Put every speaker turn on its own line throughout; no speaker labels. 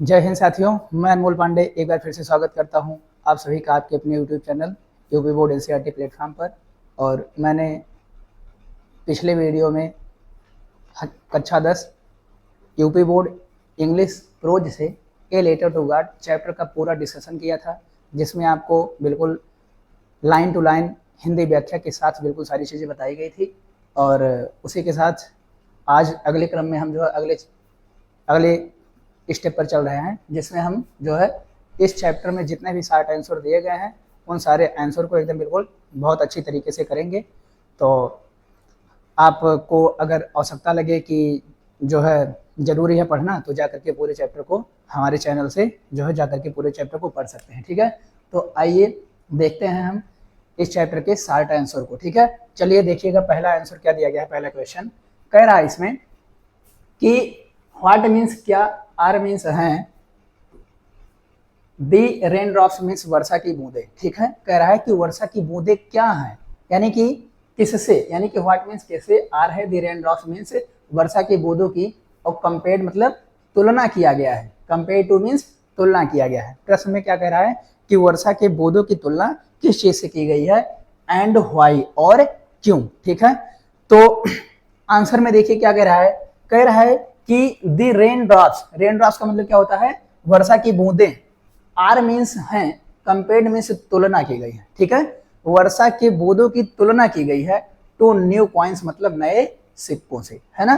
जय हिंद साथियों, मैं अनमोल पांडे एक बार फिर से स्वागत करता हूं आप सभी का आपके अपने YouTube channel UP board NCERT platform पर। और मैंने पिछले वीडियो में कक्षा 10 यूपी बोर्ड इंग्लिश प्रोज से a letter to God chapter का पूरा डिस्कशन किया था, जिसमें आपको बिल्कुल लाइन टू लाइन हिंदी व्याख्या के साथ बिल्कुल सारी चीज़ें बताई गई थी। और उसी के साथ आज अगले क्रम में हम जो है अगले स्टेप पर चल रहे हैं, जिसमें हम जो है इस चैप्टर में जितने भी शार्ट आंसर दिए गए हैं उन सारे आंसर को एकदम बिल्कुल बहुत अच्छी तरीके से करेंगे। तो आपको अगर आवश्यकता लगे कि जो है ज़रूरी है पढ़ना, तो जा करके पूरे चैप्टर को हमारे चैनल से जो है जा करके पूरे चैप्टर को पढ़ सकते हैं। ठीक है, तो आइए देखते हैं हम इस चैप्टर के शार्ट आंसर को। ठीक है, चलिए देखिएगा पहला आंसर क्या दिया गया है। पहला क्वेश्चन कह रहा है इसमें कि व्हाट मीन्स, क्या आर मीन्स हैं, दी रेन ड्रॉप्स मीन्स वर्षा की बूंदे। ठीक है, कह रहा है कि वर्षा की बूंदे क्या हैं, यानी कि किससे, यानी कि व्हाट मीन्स कैसे, आर है, दी रेन ड्रॉप्स मीन्स वर्षा की बूंदों की, और कंपेयर्ड मतलब तुलना किया गया है। कंपेयर टू मीन्स तुलना किया गया है। प्रश्न में क्या कह रहा है कि वर्षा के बूंदों की तुलना किस चीज से की गई है, एंड व्हाई, और क्यों। ठीक है, तो आंसर में देखिए क्या कह रहा है कि the rain drops, rain drops का मतलब क्या होता है, वर्षा की बूंदें, आर मीन्स हैं, कंपेयर्ड मीन्स तुलना की गई है। ठीक है, वर्षा के बूंदों की तुलना की गई है टू न्यू कॉइन्स मतलब नए सिक्कों से, है ना।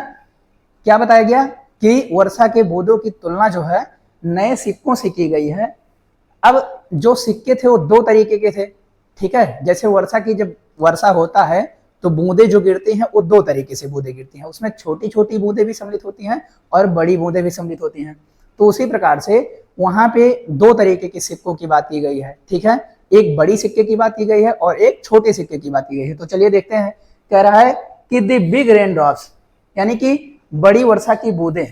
क्या बताया गया कि वर्षा के बूंदों की तुलना जो है नए सिक्कों से की गई है। अब जो सिक्के थे वो दो तरीके के थे। ठीक है, जैसे वर्षा की जब वर्षा होता है तो बूंदे जो गिरती हैं वो दो तरीके से बूंदे गिरती हैं, उसमें छोटी छोटी बूंदे भी सम्मिलित होती हैं और बड़ी बूंदे भी सम्मिलित होती हैं। तो उसी प्रकार से वहां पे दो तरीके के सिक्कों की बात की गई है। ठीक है, एक बड़ी सिक्के की बात की गई है और एक छोटे सिक्के की बात की गई है। तो चलिए देखते हैं। कह रहा है कि द बिग रेन ड्रॉप्स, यानी कि बड़ी वर्षा की बूंदें,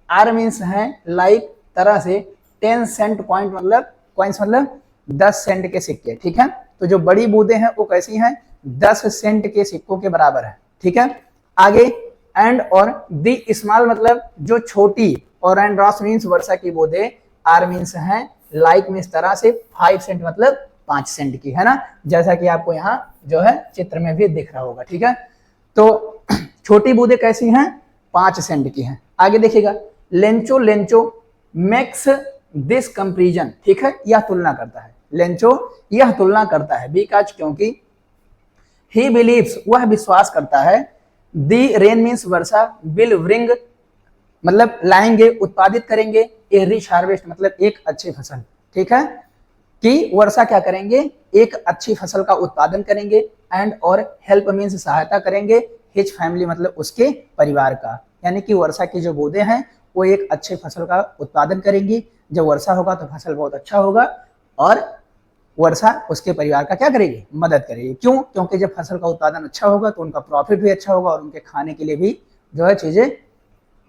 आर मीन्स हैं लाइक तरह से 10 सेंट पॉइंट मतलब कॉइन्स मतलब 10 सेंट के सिक्के। ठीक है, तो जो बड़ी बूंदें हैं वो कैसी हैं, 10 सेंट के सिक्कों के बराबर है। ठीक है, आगे एंड और दी स्मॉल मतलब जो छोटी, और एंड ड्रॉप्स मीन्स वर्षा की बूंदें, आर मीन्स हैं लाइक मीन्स तरह से 5 सेंट मतलब 5 सेंट की, है ना, जैसा कि आपको यहाँ जो है चित्र में भी दिख रहा होगा। ठीक है, तो छोटी बूंदें कैसी हैं, 5 सेंट की हैं। आगे देखिएगा, Lencho Lencho makes this comparison. ठीक है, यह तुलना करता है, लेंचो यह तुलना करता है, बिकॉज क्योंकि, ही बिलीव्स वह विश्वास करता है, दी rain means Varsha, will bring मतलब लाएंगे उत्पादित करेंगे, ए रिच हार्वेस्ट मतलब एक अच्छी फसल। ठीक है, कि वर्षा क्या करेंगे, एक अच्छी फसल का उत्पादन करेंगे, एंड और हेल्प मीन्स सहायता करेंगे, हिज फैमिली मतलब उसके परिवार का, यानी कि वर्षा की जो बूंदें हैं वो एक अच्छे फसल का उत्पादन करेंगी। जब वर्षा होगा तो फसल बहुत अच्छा होगा और वर्षा उसके परिवार का क्या करेगी, मदद करेगी। क्यों, क्योंकि जब फसल का उत्पादन अच्छा होगा तो उनका प्रॉफिट भी अच्छा होगा और उनके खाने के लिए भी जो है चीजें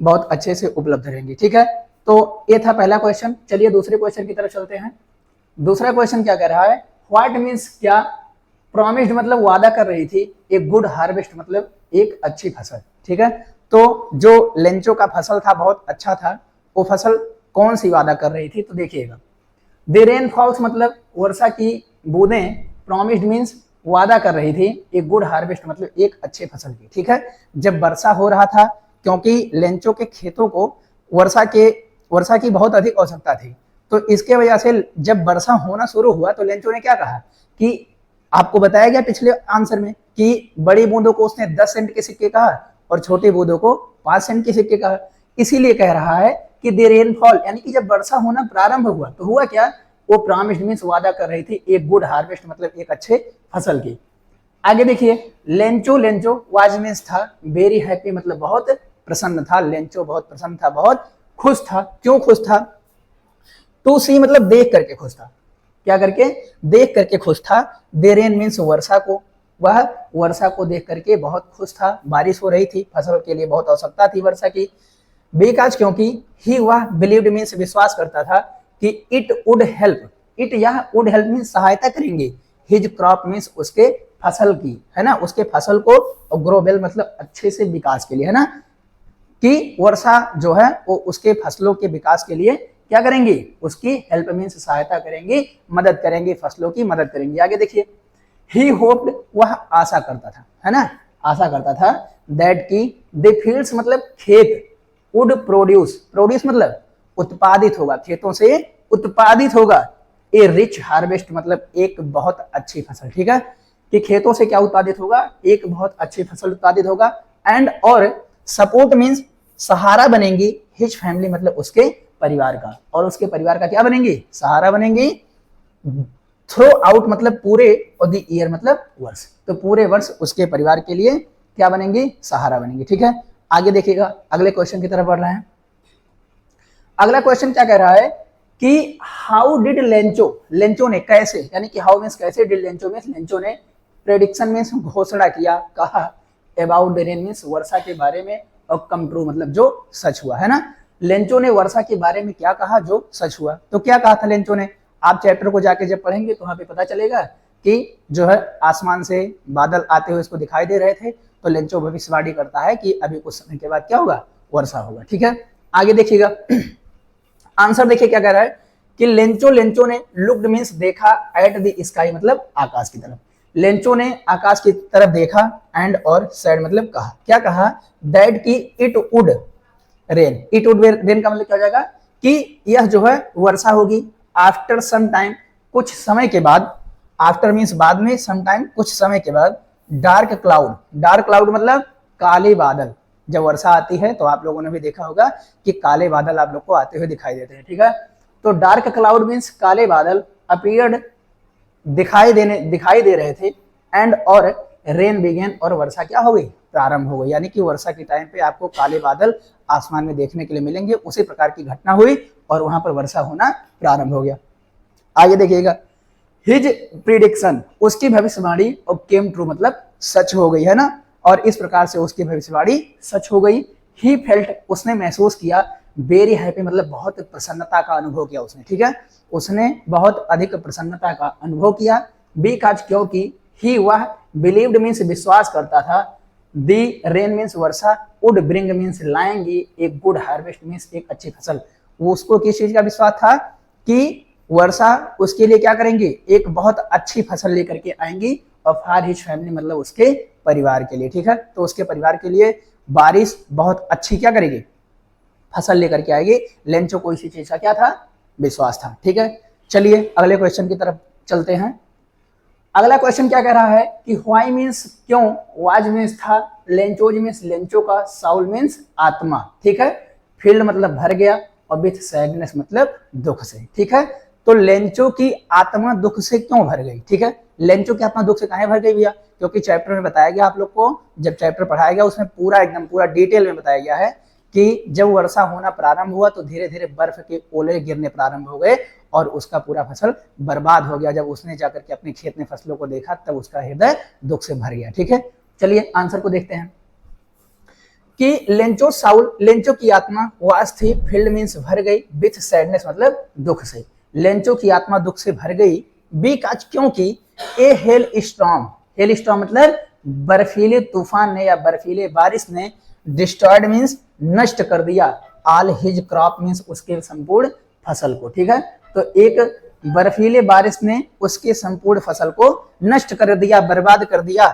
बहुत अच्छे से उपलब्ध रहेंगी। ठीक है, तो ये था पहला क्वेश्चन। चलिए दूसरे क्वेश्चन की तरफ चलते हैं। दूसरा क्वेश्चन क्या कह रहा है, व्हाट मीन्स क्या, प्रॉमिस्ड मतलब वादा कर रही थी, एक गुड हार्वेस्ट मतलब एक अच्छी फसल। ठीक है, तो जो लेंचो का फसल था बहुत अच्छा था, वो फसल कौन सी वादा कर रही थी, तो देखिएगा, द रेन फॉल्स मतलब वर्षा की बूंदें, प्रॉमिस्ड मीन्स वादा कर रही थी, एक गुड हार्वेस्ट मतलब एक अच्छे फसल की। ठीक है, जब वर्षा हो रहा था, क्योंकि लेंचो के खेतों को वर्षा की बहुत अधिक आवश्यकता थी, तो इसके वजह से जब वर्षा होना शुरू हुआ तो लेंचो ने क्या कहा कि, आपको बताया गया पिछले आंसर में कि बड़ी बूंदों को उसने 10 सेंट के सिक्के कहा और छोटी बूंदों को 5 सेंट के सिक्के कहा। इसीलिए कह रहा है कि द रेनफॉल, यानी कि जब वर्षा होना प्रारंभ हुआ तो हुआ क्या, वो प्रॉमिस्ड मीन्स वादा कर रही थी एक गुड हार्वेस्ट मतलब एक अच्छे फसल की। आगे देखिए, लेंचो लेंचो वाज मीन्स था वेरी हैप्पी मतलब बहुत प्रसन्न था, लेंचो बहुत प्रसन्न था, बहुत खुश था। क्यों खुश था, टू सी मतलब देख करके खुश था, क्या करके, देख करके खुश था। दे रेन मीन्स वर्षा को, वह वर्षा को देख करके बहुत खुश था, बारिश हो रही थी, फसल के लिए बहुत आवश्यकता थी वर्षा की। बिकॉज क्योंकि, ही वह बिलीव्ड मीन्स विश्वास करता था कि इट वुड हेल्प, इट यह वुड हेल्प मीन्स सहायता करेंगे, हिज क्रॉप मीन्स उसके फसल की, है ना, उसके फसल को, और ग्रो वेल मतलब अच्छे से विकास के लिए, है ना, कि वर्षा जो है वो उसके फसलों के विकास के लिए क्या करेंगी, उसकी हेल्प मीन्स सहायता करेंगी, मदद करेंगी, फसलों की मदद करेंगी। आगे देखिए, ही होप्ड वह आशा करता था, है ना, आशा करता था, दैट की द फील्ड्स मतलब खेत, वुड प्रोड्यूस, प्रोड्यूस मतलब उत्पादित होगा, खेतों से उत्पादित होगा, ए रिच हार्वेस्ट मतलब एक बहुत अच्छी फसल, ठीक है, कि खेतों से क्या उत्पादित होगा, एक बहुत अच्छी फसल उत्पादित होगा, एंड और सपोर्ट मीन्स सहारा बनेंगी, हिज फैमिली मतलब उसके परिवार का, और उसके परिवार का क्या बनेंगी, सहारा बनेंगी, थ्रो आउट मतलब पूरे, और द ईयर मतलब वर्ष, तो पूरे वर्ष उसके परिवार के लिए क्या बनेंगी, सहारा बनेंगी, ठीक है। आगे देखिएगा, अगले क्वेश्चन की तरफ बढ़ रहे हैं। अगला क्वेश्चन क्या कह रहा है कि हाउ डिड लेंचो, लेंचो ने कैसे, यानी कि हाउ मीन्स कैसे, डिड लेंचो मीन्स लेंचो ने, प्रेडिक्शन मीन्स घोषणा किया, कहा, अबाउट द रेन मीन्स वर्षा के बारे में, और कम ट्रू मतलब जो सच हुआ, है ना। लेंचो ने वर्षा के बारे में क्या कहा, जो सच हुआ। तो क्या कहा था लेंचो ने, आप चैप्टर को जाके जब पढ़ेंगे तो वहां पे पता चलेगा कि जो है आसमान से बादल आते हुए इसको दिखाई दे रहे थे, तो लेंचो भविष्यवाणी करता है कि अभी कुछ समय के बाद क्या होगा, वर्षा होगा, ठीक है। आगे देखिएगा, आंसर देखिए क्या कह रहा है कि लेंचो ने लुक्ड मीन्स देखा, एट द स्काई मतलब आकाश की तरफ, लेंचो ने आकाश की तरफ देखा, एंड और सैड मतलब कहा, क्या कहा, दैट की it would rain, it would rain का मतलब क्या हो जाएगा कि यह जो है वर्षा होगी, आफ्टर सम टाइम कुछ समय के बाद, आफ्टर मीन्स बाद में, सम टाइम कुछ समय के बाद, डार्क क्लाउड, डार्क क्लाउड मतलब काले बादल, जब वर्षा आती है तो आप लोगों ने भी देखा होगा कि काले बादल आप लोग को आते हुए दिखाई देते हैं, ठीक है। तो डार्क क्लाउड मीन्स काले बादल, अपीयर्ड दिखाई दे रहे थे, एंड और रेन बिगेन और वर्षा क्या हो गई, प्रारंभ हो गई, यानी कि वर्षा के टाइम पे आपको काले बादल आसमान में देखने के लिए मिलेंगे, उसी प्रकार की घटना हुई और वहां पर वर्षा होना प्रारंभ हो गया। आगे देखिएगा, हिज प्रिडिक्शन उसकी भविष्यवाणी, और केम ट्रू मतलब सच हो गई, है ना, और इस प्रकार से उसकी भविष्यवाणी सच हो गई। ही फेल्ट उसने महसूस किया, वेरी हैप्पी मतलब बहुत प्रसन्नता का अनुभव किया उसने, ठीक है, उसने बहुत अधिक प्रसन्नता का अनुभव किया, बिकॉज क्योंकि ही वह बिलीव्ड मीन्स विश्वास करता था, दी रेन मीन्स वर्षा, वुड ब्रिंग मीन्स लाएंगी, एक गुड हार्वेस्ट मीन्स एक अच्छी फसल, वो उसको किस चीज का विश्वास था कि वर्षा उसके लिए क्या करेंगी, एक बहुत अच्छी फसल लेकर के आएंगी, और फॉर हिज फैमिली मतलब उसके परिवार के लिए, ठीक है, तो उसके परिवार के लिए बारिश बहुत अच्छी क्या करेगी, फसल लेकर के आएगी। लेंचो को इसी चीज का क्या था, विश्वास था, ठीक है। चलिए अगले क्वेश्चन की तरफ चलते हैं। अगला क्वेश्चन क्या कह रहा है कि व्हाई मीन्स क्यों, वाज मीन्स था, लेंचोज मीन्स लेंचो का, साउल मीन्स आत्मा, ठीक है, फील्ड मतलब भर गया, और विथ सैडनेस मतलब दुख से, ठीक है। तो लेंचो की आत्मा दुख से क्यों भर गई, ठीक है, लेंचो की आत्मा दुख से काहे भर गई भैया, क्योंकि चैप्टर में बताया गया आप लोग को, जब चैप्टर पढ़ाया गया उसमें पूरा एकदम पूरा डिटेल में बताया गया है कि जब वर्षा होना प्रारंभ हुआ तो धीरे धीरे बर्फ के ओले गिरने प्रारंभ हो गए, और उसका पूरा फसल बर्बाद हो गया। जब उसने जाकर के अपने खेत में फसलों को देखा तब उसका हृदय दुख से भर गया, ठीक है। चलिए आंसर को देखते हैं कि लेंचो साउल, लेंचो की आत्मा वास थी, फील्ड मीन्स भर गई, विथ सैडनेस मतलब दुख से, लेंचो की आत्मा दुख से भर गई, बिकॉज क्योंकि ए हेल स्टॉर्म, हेल स्टॉर्म मतलब बर्फीले तूफान ने या बर्फीले बारिश ने, डिस्ट्रॉयड मीन्स नष्ट कर दिया, ऑल हिज क्रॉप मीन्स उसके संपूर्ण फसल को, ठीक है। तो एक बर्फीले बारिश ने उसके संपूर्ण फसल को नष्ट कर दिया, बर्बाद कर दिया।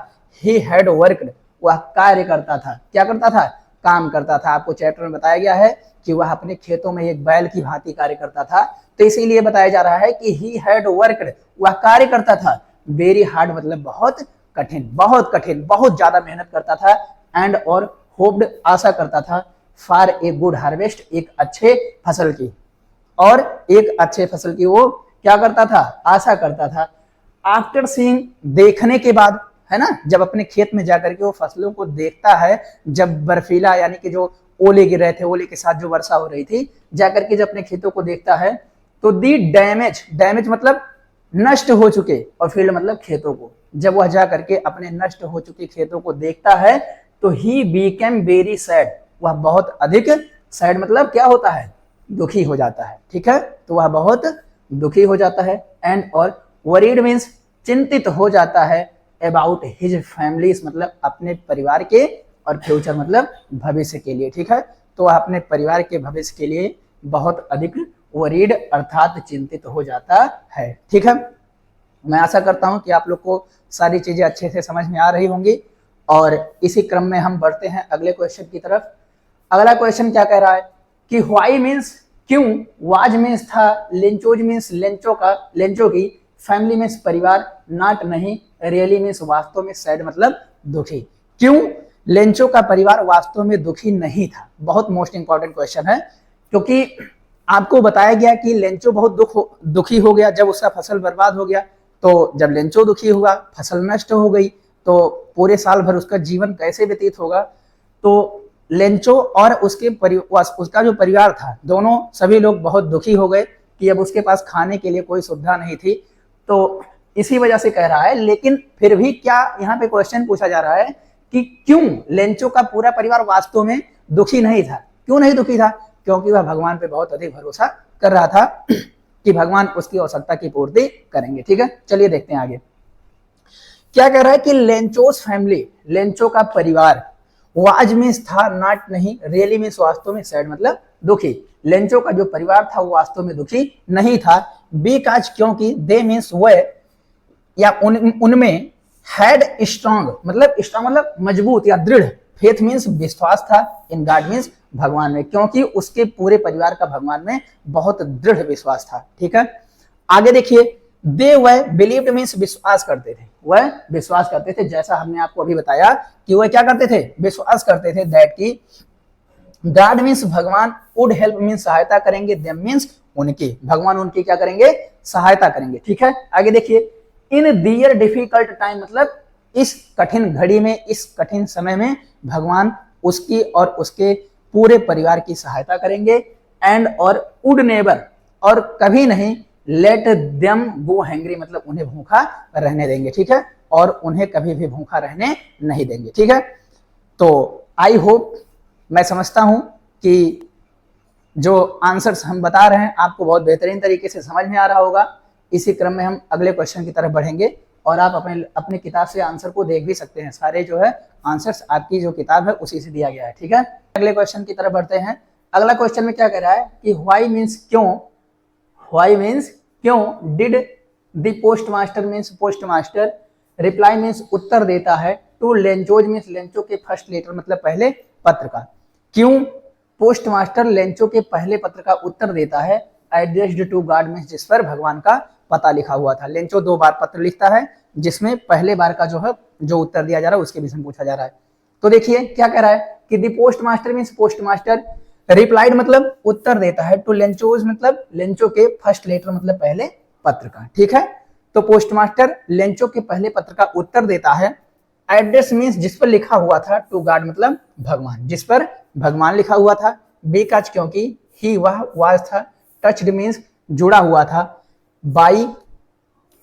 ही हैड वर्कड वह कार्य करता था, क्या करता था, काम करता था। आपको चैप्टर में बताया गया है कि वह अपने खेतों में एक बैल की भांति कार्य करता था, तो इसीलिए बताया जा रहा है कि ही हैड वर्कड वह कार्य करता था, वेरी हार्ड मतलब बहुत कठिन, बहुत कठिन, बहुत ज्यादा मेहनत करता था, एंड और होप्ड आशा करता था, फॉर ए गुड हार्वेस्ट एक अच्छे फसल की, और एक अच्छे फसल की वो क्या करता था, आशा करता था। आफ्टर सीइंग देखने के बाद, है ना, जब अपने खेत में जाकर के वो फसलों को देखता है, जब बर्फीला यानी कि जो ओले गिर रहे थे, ओले के साथ जो वर्षा हो रही थी, जाकर के जब अपने खेतों को देखता है तो दी डैमेज, डैमेज मतलब नष्ट हो चुके, और फील्ड मतलब खेतों को, जब वह जा करके अपने नष्ट हो चुके खेतों को देखता है तो ही बीकेम वेरी सैड, वह बहुत अधिक, सैड मतलब क्या होता है, दुखी हो जाता है, ठीक है, तो वह बहुत दुखी हो जाता है, एंड और वरीड मीन्स चिंतित हो जाता है, अबाउट हिज फैमिलीज मतलब अपने परिवार के, और फ्यूचर मतलब भविष्य के लिए, ठीक है, तो वह अपने परिवार के भविष्य के लिए बहुत अधिक वरीड अर्थात चिंतित हो जाता है। ठीक है, मैं आशा करता हूं कि आप लोग को सारी चीजें अच्छे से समझ में आ रही होंगी। और इसी क्रम में हम बढ़ते हैं अगले क्वेश्चन की तरफ। अगला क्वेश्चन क्या कह रहा है कि व्हाई मीन्स क्यों, वाज मीन्स था, लेंचोज मीन्स लेंचो का, लेंचो की, फैमिली मीन्स परिवार, नॉट नहीं, रियली मीन्स वास्तव में, सैड मतलब दुखी। क्यों लेंचो का परिवार वास्तव में दुखी नहीं था? बहुत मोस्ट इंपॉर्टेंट क्वेश्चन है, क्योंकि आपको बताया गया कि लेंचो बहुत दुखी हो गया जब उसका फसल बर्बाद हो गया। तो जब लेंचो दुखी हुआ, फसल नष्ट हो गई, तो पूरे साल भर उसका जीवन कैसे व्यतीत होगा? तो लेंचो और उसका जो परिवार था, दोनों सभी लोग बहुत दुखी हो गए कि अब उसके पास खाने के लिए कोई सुविधा नहीं थी। तो इसी वजह से कह रहा है, लेकिन फिर भी क्या यहाँ पे क्वेश्चन पूछा जा रहा है कि क्यों लेंचो का पूरा परिवार वास्तव में दुखी नहीं था? क्यों नहीं दुखी था? क्योंकि वह भगवान पे बहुत अधिक भरोसा कर रहा था कि भगवान उसकी आवश्यकता की पूर्ति करेंगे। ठीक है, चलिए देखते हैं आगे क्या कह रहा है कि लेंचोस फैमिली, लेंचो का परिवार, वाज मीन्स था, नॉट नहीं, रियली मीन्स वास्तव में, सैड मतलब दुखी। लेंचो का जो परिवार था वो वास्तव में दुखी नहीं था। बिकॉज क्योंकि, दे मीन्स वह या उनमें हैड स्ट्रांग मतलब मजबूत या दृढ़, फेथ मीन्स विश्वास था, इन गॉड मीन्स भगवान में, क्योंकि उसके पूरे परिवार का भगवान में बहुत दृढ़ विश्वास था। ठीक है, आगे देखिए, दे वह बिलीव्ड मीन्स विश्वास करते थे, वह विश्वास करते थे, जैसा हमने आपको अभी बताया कि वह क्या करते थे, विश्वास करते थे दैट की गॉड मीन्स भगवान, वुड हेल्प मीन्स सहायता करेंगे, देम मीन्स उनकी, भगवान उनकी क्या करेंगे, सहायता करेंगे। ठीक है, आगे देखिए, इन दियर डिफिकल्ट टाइम मतलब इस कठिन घड़ी में, इस कठिन समय में भगवान उसकी और उसके पूरे परिवार की सहायता करेंगे। एंड और वुड नेवर, और कभी नहीं, लेट देम गो हैंग्री मतलब उन्हें भूखा रहने देंगे। ठीक है, और उन्हें कभी भी भूखा रहने नहीं देंगे। ठीक है, तो आई होप, मैं समझता हूं कि जो आंसर्स हम बता रहे हैं आपको बहुत बेहतरीन तरीके से समझ में आ रहा होगा। इसी क्रम में हम अगले क्वेश्चन की तरफ बढ़ेंगे और आप अपने किताब से आंसर को देख भी सकते हैं। सारे जो है आंसर्स आपकी जो किताब है उसी से दिया गया है। ठीक है, अगले क्वेश्चन की तरफ बढ़ते हैं। अगला क्वेश्चन में क्या कह रहा है कि व्हाई मीन्स क्यों, व्हाई मीन्स क्यों, did the post master means post master, reply means उत्तर देता है, टू लेंचोज मीन्स लेंचो के फर्स्ट लेटर मतलब पहले पत्र का। क्यों पोस्ट मास्टर लेंचो के पहले पत्र का उत्तर देता है, एड्रेस्ड टू गॉड मीन्स जिस पर भगवान का पता लिखा हुआ था। लेंचो 2 बार पत्र लिखता है जिसमें पहले बार का जो है जो उत्तर दिया जा रहा है उसके विषय में पूछा जा रहा है। तो देखिए क्या कह रहा है कि the post master means post master, replied मतलब उत्तर देता है, टू लेंचोज मतलब लेंचो के फर्स्ट लेटर मतलब पहले पत्र का। ठीक है, तो पोस्ट मास्टर लेंचो के पहले पत्र का उत्तर देता है। एड्रेस मीन्स जिस पर लिखा हुआ था, टू गॉड मतलब भगवान, जिस पर भगवान लिखा हुआ था। बिकॉज क्योंकि, ही वह वाज था, टच्ड मीन्स जुड़ा हुआ था, बाई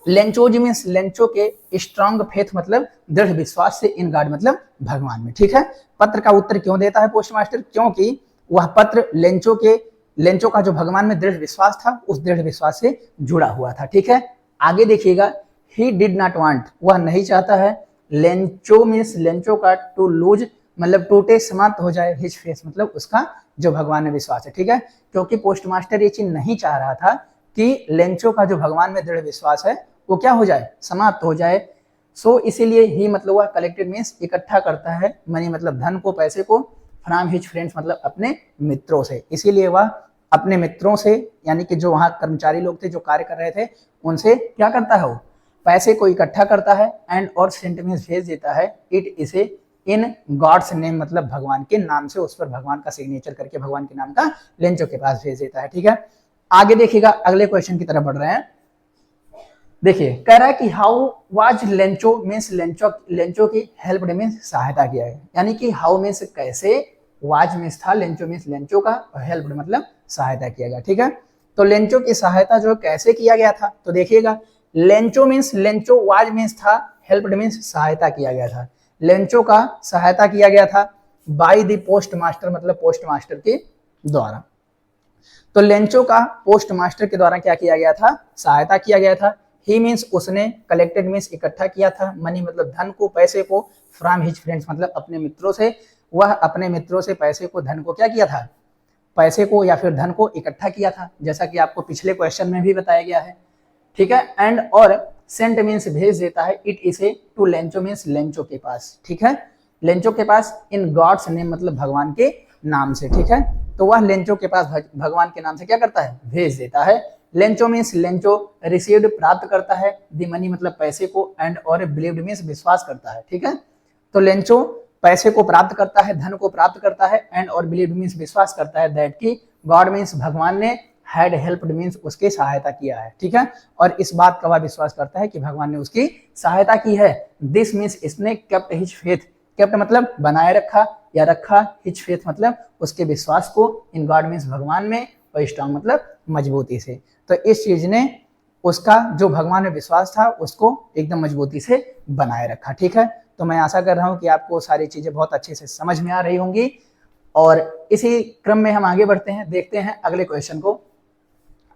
लेंचोज मीन्स लेंचो के स्ट्रांग फेथ मतलब दृढ़ विश्वास से, इन गॉड मतलब भगवान में। ठीक है, पत्र का उत्तर क्यों देता है पोस्ट मास्टर, क्योंकि वह पत्र लेंचो का जो भगवान में दृढ़ विश्वास था उस दृढ़ विश्वास से जुड़ा हुआ था। ठीक है, आगे देखिएगा, ही डिड नॉट वांट, वह नहीं चाहता है, लेंचो मीन्स लेंचो का टू लूज मतलब टूटे समाप्त हो जाए, हिज फेस मतलब उसका जो भगवान में विश्वास है। ठीक है, क्योंकि पोस्ट मास्टर ये चीज नहीं चाह रहा था कि लेंचो का जो भगवान में दृढ़ विश्वास है वो क्या हो जाए, समाप्त हो जाए। सो इसीलिए ही मतलब वह कलेक्टेड मीन्स इकट्ठा करता है, मनी मतलब धन को, पैसे को, फ्रॉम हिज फ्रेंड्स मतलब अपने मित्रों से। इसीलिए वह अपने मित्रों से यानी कि जो वहां कर्मचारी लोग थे जो कार्य कर रहे थे उनसे क्या करता है, वो पैसे को इकट्ठा करता है। एंड और सेंट मीन्स भेज देता है, इट इसे इन गॉड्स नेम मतलब भगवान के नाम से, उस पर भगवान का सिग्नेचर करके भगवान के नाम का लेंचो के पास भेज देता है। ठीक है, आगे देखिएगा, अगले क्वेश्चन की तरफ बढ़ रहे हैं। देखिए कह रहा है कि how was Lencho means Lencho की हेल्प मीन्स सहायता किया है, यानी कि हाउ मीन्स कैसे, वाज मीन्स था, लेंचो मीन्स लेंचो का, हेल्प मतलब सहायता किया गया। ठीक है, तो लेंचो की सहायता जो कैसे किया गया था, तो देखिएगा, Lencho means Lencho, was means था, हेल्प मीन्स सहायता किया गया था। लेंचो का सहायता किया गया था बाय द पोस्ट मास्टर मतलब पोस्ट मास्टर के द्वारा। तो लेंचो का पोस्ट मास्टर के द्वारा क्या किया गया था, सहायता किया गया था। ही मीन्स उसने, कलेक्टेड मीन्स इकट्ठा किया था, मनी मतलब धन को, पैसे को, फ्रॉम हिज फ्रेंड्स मतलब अपने मित्रों से, वह अपने मित्रों से पैसे को, धन को क्या किया था, पैसे को या फिर धन को इकट्ठा किया था, जैसा कि आपको पिछले क्वेश्चन में भी बताया गया है, ठीक है। एंड और सेंट मीन्स भेज देता है, इट इसे टू लेंचो मीन्स लेंचो के पास, ठीक है, लेंचो के पास, इन गॉड्स नेम मतलब भगवान के नाम से, ठीक है। तो वह लेंचो के पास भगवान के नाम से क्या करता है, भेज देता है। लेंचो मीन्स लेंचो रिसीव्ड प्राप्त करता है, दी मनी मतलब पैसे को, एंड और बिलीव्ड मीन्स विश्वास करता है, ठीक है। तो लेंचो पैसे को प्राप्त करता है, धन को प्राप्त करता है, एंड और बिलीव्ड मीन्स विश्वास करता है दैट की गॉड मीन्स भगवान ने, हैड हेल्प्ड मीन्स उसकी सहायता किया है, ठीक है। और इस बात का वह विश्वास करता है कि भगवान ने उसकी सहायता की है। दिस मीन्स इसने केप्ट हिज फेथ, केप्ट मतलब बनाए रखा या रखा, हिज फेथ मतलब उसके विश्वास को, इन गॉड मीन्स भगवान में, और स्ट्रांग मतलब मजबूती से। तो इस चीज ने उसका जो भगवान में विश्वास था उसको एकदम मजबूती से बनाए रखा, ठीक है। तो मैं आशा कर रहा हूं कि आपको सारी चीजें बहुत अच्छे से समझ में आ रही होंगी। और इसी क्रम में हम आगे बढ़ते हैं, देखते हैं अगले क्वेश्चन को।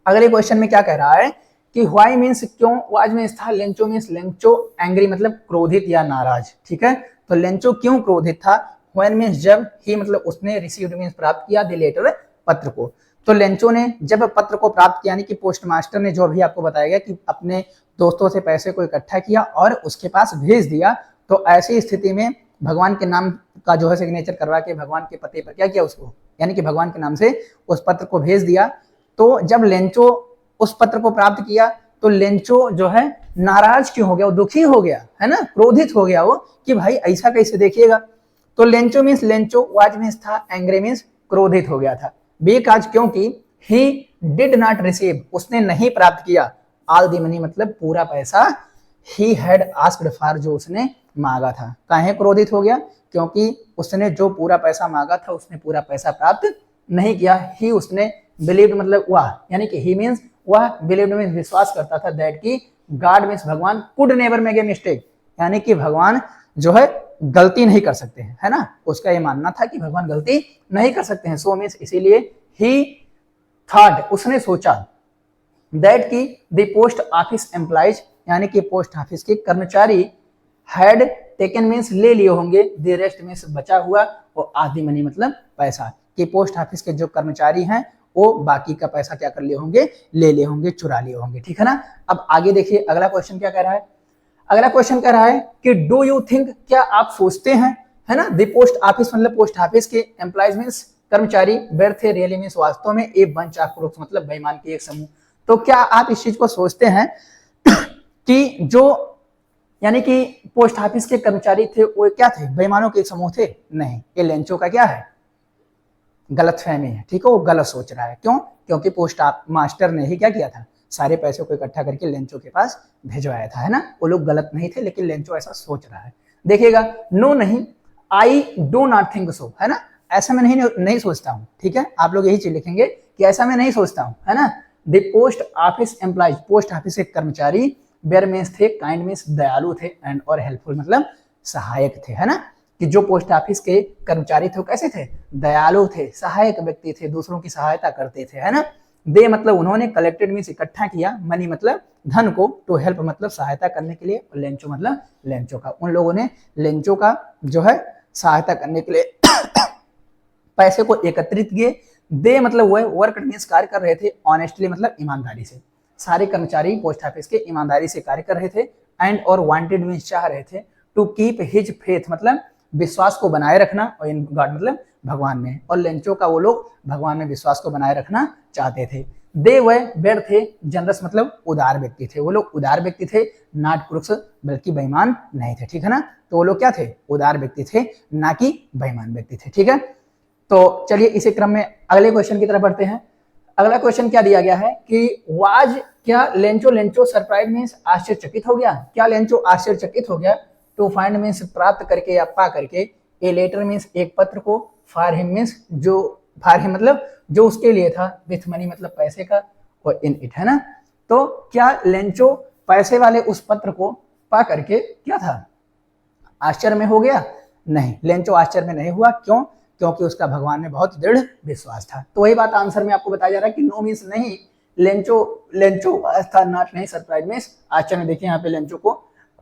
अगले क्वेश्चन में क्या कह रहा है कि व्हाई मीन्स क्यों, वाज मीन्स था, लेंचो मीन्स लेंचो एंग्री मतलब क्रोधित या नाराज, ठीक है। तो लेंचो क्यों क्रोधित था, व्हेन मीन्स जब, ही मतलब उसने, रिसीव्ड मीन्स प्राप्त किया, द लेटर पत्र को। तो लेंचो ने जब पत्र को प्राप्त किया, यानी कि पोस्ट मास्टर ने जो भी आपको बताया गया कि अपने दोस्तों से पैसे को इकट्ठा किया और उसके पास भेज दिया, तो ऐसी स्थिति में भगवान के नाम का जो है सिग्नेचर करवा के भगवान के पते पर क्या किया उसको, यानी कि भगवान के नाम से उस पत्र को भेज दिया। तो जब लेंचो उस पत्र को प्राप्त किया तो लेंचो जो है नाराज क्यों हो गया, वो दुखी हो गया, है ना, क्रोधित हो गया वो कि भाई ऐसा कैसे, देखिएगा। तो Lencho means Lencho, was means था, एंग्री मीन्स क्रोधित हो गया था। बिकॉज़ क्योंकि ही डिड नॉट रिसीव, उसने नहीं प्राप्त किया, ऑल द मनी मतलब पूरा पैसा, ही हैड आस्क्ड फॉर जो उसने मांगा था। काहे क्रोधित हो गया, क्योंकि उसने जो पूरा पैसा मांगा था उसने पूरा पैसा प्राप्त नहीं किया। ही उसने बिलीव्ड मतलब वह, यानी कि ही मीन्स वह, बिलीव्ड मीन्स विश्वास करता था, दैट की गॉड मीन्स भगवान, could never make a mistake, यानी कि भगवान जो है गलती नहीं कर सकते हैं, है ना। उसका ये मानना था कि भगवान गलती नहीं कर सकते हैं। सो मीन्स इसीलिए ही थॉट, उसने सोचा, दैट की द पोस्ट ऑफिस एम्प्लॉइज, यानी कि पोस्ट ऑफिस के कर्मचारी, हैड टेकन मीन्स ले लिए होंगे, द रेस्ट मीन्स बचा हुआ, और आधी मनी मतलब पैसा, कि पोस्ट ऑफिस के जो कर्मचारी हैं वो बाकी का पैसा क्या कर लिए होंगे, ले लिए होंगे, चुरा लिए होंगे, ठीक है ना। अब आगे देखिए अगला क्वेश्चन क्या कह रहा है। अगला क्वेश्चन कह रहा है कि डू यू थिंक, क्या आप सोचते हैं, है ना, द पोस्ट ऑफिस मतलब पोस्ट ऑफिस के एम्प्लॉइज मीन्स कर्मचारी, वेर थे रियली मीन्स वास्तव में, ए बंच ऑफ क्रूक्स मतलब बेईमान के एक समूह। तो क्या आप इस चीज को सोचते हैं कि जो, यानी कि पोस्ट ऑफिस के कर्मचारी थे वो क्या थे, बेईमानों के एक समूह थे? नहीं, ये लेंचो का क्या है, गलतफहमी है, ठीक है, वो गलत सोच रहा है। क्यों, क्योंकि पोस्ट मास्टर ने ही क्या किया था, सारे पैसों को इकट्ठा करके लेंचो के पास भिजवाया था, है ना। वो लोग गलत नहीं थे, लेकिन लेंचो ऐसा सोच रहा है। देखिएगा, नो नहीं, I do not think so, है ना, ऐसा मैं नहीं सोचता हूँ, ठीक है। आप लोग यही चीज लिखेंगे कि ऐसा मैं नहीं सोचता हूँ, है ना। The post office employees, post office के कर्मचारी, बेयर मीन्स थे, काइंड मीन्स दयालु थे, एंड और हेल्पफुल मतलब सहायक थे, है ना। कि जो पोस्ट ऑफिस के कर्मचारी थे वो कैसे थे, दयालु थे, सहायक व्यक्ति थे, दूसरों की सहायता करते थे, है ना। दे मतलब उन्होंने, कलेक्टेड मीन्स इकट्ठा किया, मनी मतलब धन को, टू हेल्प मतलब सहायता करने के लिए, और लेंचो मतलब लेंचो का, उन लोगों ने लेंचो का जो है सहायता करने के लिए पैसे को एकत्रित किए। दे मतलब वो वर्क मीन्स कार्य कर रहे थे, ऑनेस्टली मतलब ईमानदारी से, सारे कर्मचारी पोस्ट ऑफिस के ईमानदारी से कार्य कर रहे थे। एंड और वांटेड मीन्स चाह रहे थे, टू कीप हिज फेथ मतलब विश्वास को बनाए रखना, और इन गॉड मतलब भगवान में, और लेंचो का वो लोग भगवान में विश्वास को बनाए रखना चाहते थे। दे वे बेर थे, जनरस मतलब उदार व्यक्ति थे, वो लोग उदार व्यक्ति थे, नॉट क्रूक्स बल्कि बेईमान नहीं थे, ठीक है ना। तो वो लोग क्या थे, उदार व्यक्ति थे, ना कि बेईमान व्यक्ति थे, ठीक है। तो चलिए इसी क्रम में अगले क्वेश्चन की तरफ बढ़ते हैं। अगला क्वेश्चन क्या दिया गया है कि वाज, क्या लेंचो सरप्राइज मीन्स आश्चर्यचकित हो गया, क्या लेंचो आश्चर्यचकित हो गया, टू फाइंड मीन्स प्राप्त करके या पा करके, ए लेटर मीन्स एक पत्र को, फॉर हिम मीन्स जो, फॉर हिम मतलब जो उसके लिए था, विथ मनी मतलब पैसे का, और इन इट, है ना। तो क्या लेंचो पैसे वाले उस पत्र को पा करके क्या था, आश्चर्य में हो गया? नहीं, लेंचो आश्चर्य में नहीं हुआ। क्यों, क्योंकि उसका भगवान में बहुत दृढ़ विश्वास था। तो वही बात आंसर में आपको बताया जा रहा है कि नो मीन्स नहीं, लेंचो था, नॉट नहीं, सरप्राइज मीन्स आश्चर्य में। देखिए यहाँ पे लेंचो को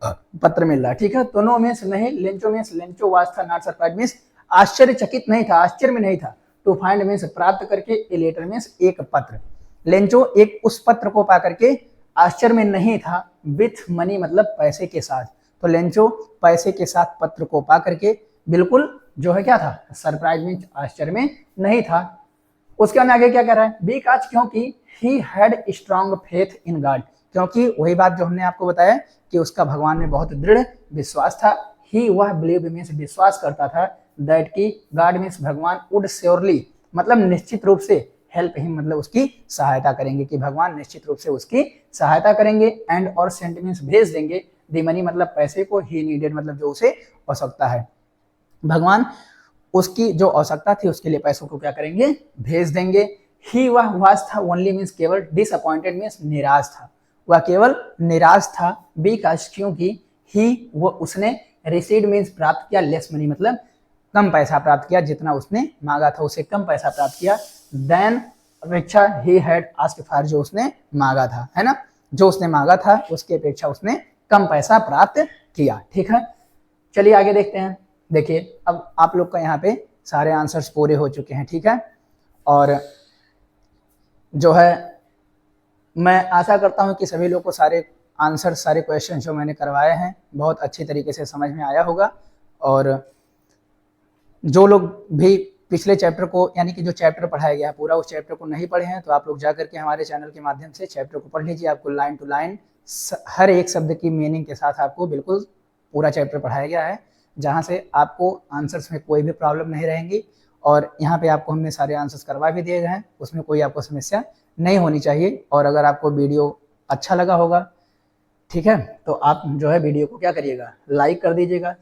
पत्र मिल रहा है, ठीक है। तो नो मीन्स नहीं, लेंचो मीन्स लेंचो वाज था, नॉट सरप्राइज मीन्स आश्चर्यचकित नहीं था, आश्चर्य में नहीं था। टू फाइंड मीन्स प्राप्त करके, ए लेटर मीन्स एक पत्र। लेंचो एक उस पत्र को पा करके आश्चर्य में नहीं था, विथ मनी मतलब पैसे के साथ। तो लेंचो पैसे के साथ पत्र को पा करके बिल्कुल जो है क्या था, सरप्राइज मीन्स आश्चर्य में नहीं था। उसके बाद आगे क्या कह रहा है, बिकॉज क्योंकि he had strong faith in God, क्योंकि वही बात जो हमने आपको बताया कि उसका भगवान में बहुत दृढ़ विश्वास था। ही वह बिलीव मीन्स विश्वास करता था, दैट की गॉड मीन्स भगवान वुड श्योरली मतलब निश्चित रूप से हेल्प हिम मतलब उसकी सहायता करेंगे, कि भगवान निश्चित रूप से उसकी सहायता करेंगे। एंड और सेंट मीन्स भेज देंगे, दी मनी मतलब पैसे को, ही नीडेड मतलब जो उसे आवश्यकता है, भगवान उसकी जो आवश्यकता थी उसके लिए पैसों को क्या करेंगे, भेज देंगे। ही वह वाज था ओनली मीन्स केवल, डिसअपॉइंटेड मीन्स निराश था, वह केवल निराश था। बिकॉज क्योंकि ही वो उसने रिसीव्ड मीन्स प्राप्त किया, लेस मनी मतलब कम पैसा प्राप्त किया, जितना उसने मांगा था उसे कम पैसा प्राप्त किया। देन अपेक्षा ही हैड आस्क्ड फॉर, जो उसने मांगा था, है ना, जो उसने मांगा था उसकी अपेक्षा उसने कम पैसा प्राप्त किया। ठीक है, चलिए आगे देखते हैं। देखिए अब आप लोग का यहाँ पे सारे आंसर्स पूरे हो चुके हैं। ठीक है, और जो है मैं आशा करता हूँ कि सभी लोग को सारे आंसर, सारे क्वेश्चन जो मैंने करवाए हैं बहुत अच्छी तरीके से समझ में आया होगा। और जो लोग भी पिछले चैप्टर को यानी कि जो चैप्टर पढ़ाया गया पूरा उस चैप्टर को नहीं पढ़े हैं तो आप लोग जा करके हमारे चैनल के माध्यम से चैप्टर को पढ़ लीजिए। आपको लाइन टू लाइन हर एक शब्द की मीनिंग के साथ आपको बिल्कुल पूरा चैप्टर पढ़ाया गया है, जहाँ से आपको आंसर्स में कोई भी प्रॉब्लम नहीं रहेंगी। और यहाँ पे आपको हमने सारे आंसर्स करवा भी दिए गए हैं, उसमें कोई आपको समस्या नहीं होनी चाहिए। और अगर आपको वीडियो अच्छा लगा होगा, ठीक है, तो आप जो है वीडियो को क्या करिएगा, लाइक कर दीजिएगा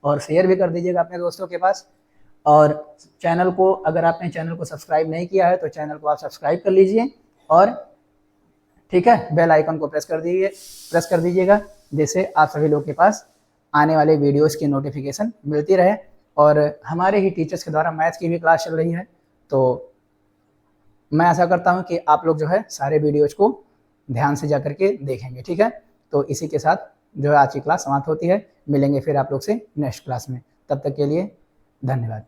और शेयर भी कर दीजिएगा अपने दोस्तों के पास। और चैनल को, अगर आपने चैनल को सब्सक्राइब नहीं किया है तो चैनल को आप सब्सक्राइब कर लीजिए। और ठीक है, बेल आइकन को प्रेस कर दीजिएगा, जिससे आप सभी लोगों के पास आने वाले वीडियोस की नोटिफिकेशन मिलती रहे। और हमारे ही टीचर्स के द्वारा मैथ्स की भी क्लास चल रही है, तो मैं आशा करता हूं कि आप लोग जो है सारे वीडियोज को ध्यान से जा करके देखेंगे। ठीक है, तो इसी के साथ जो है आज की क्लास समाप्त होती है। मिलेंगे फिर आप लोग से नेक्स्ट क्लास में, तब तक के लिए धन्यवाद।